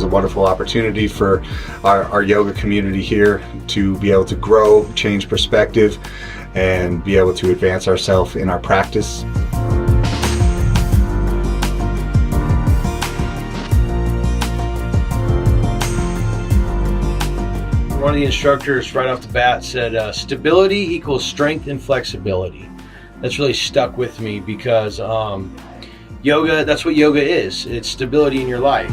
was a wonderful opportunity for our yoga community here to be able to grow, change perspective, and be able to advance ourselves in our practice. One of the instructors right off the bat said stability equals strength and flexibility. That's really stuck with me because yoga, that's what yoga is. It's stability in your life.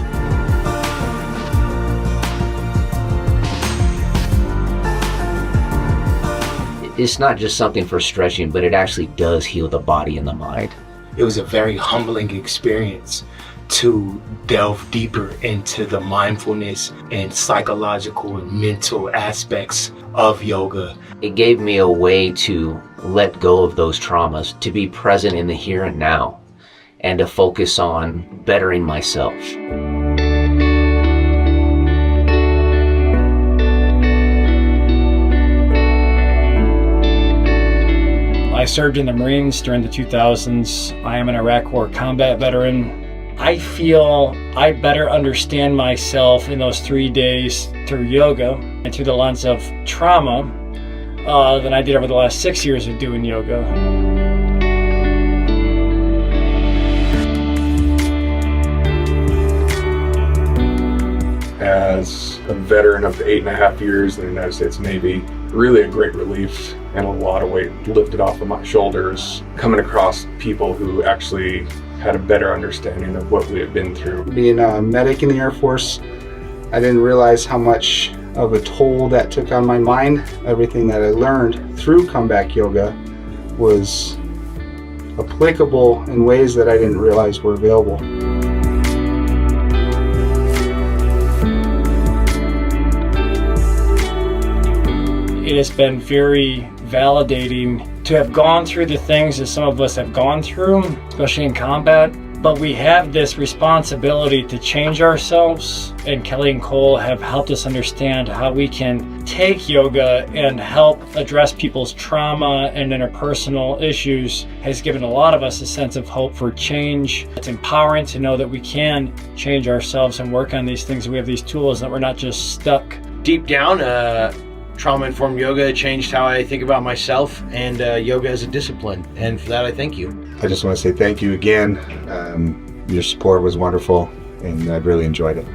It's not just something for stretching, but it actually does heal the body and the mind. It was a very humbling experience to delve deeper into the mindfulness and psychological and mental aspects of yoga. It gave me a way to let go of those traumas, to be present in the here and now, and to focus on bettering myself. I served in the Marines during the 2000s. I am an Iraq War combat veteran. I feel I better understand myself in those 3 days through yoga and through the lens of trauma than I did over the last 6 years of doing yoga. As a veteran of the 8.5 years in the United States Navy, really a great relief and a lot of weight lifted off of my shoulders, coming across people who actually had a better understanding of what we had been through. Being a medic in the Air Force, I didn't realize how much of a toll that took on my mind. Everything that I learned through comeback yoga was applicable in ways that I didn't realize were available. It has been very validating to have gone through the things that some of us have gone through, especially in combat, but we have this responsibility to change ourselves, and Kelly and Cole have helped us understand how we can take yoga and help address people's trauma and interpersonal issues. Has given a lot of us a sense of hope for change. It's empowering to know that we can change ourselves and work on these things. We have these tools, that we're not just stuck. Deep down, trauma-informed yoga changed how I think about myself and yoga as a discipline. And for that, I thank you. I just want to say thank you again. Your support was wonderful, and I really enjoyed it.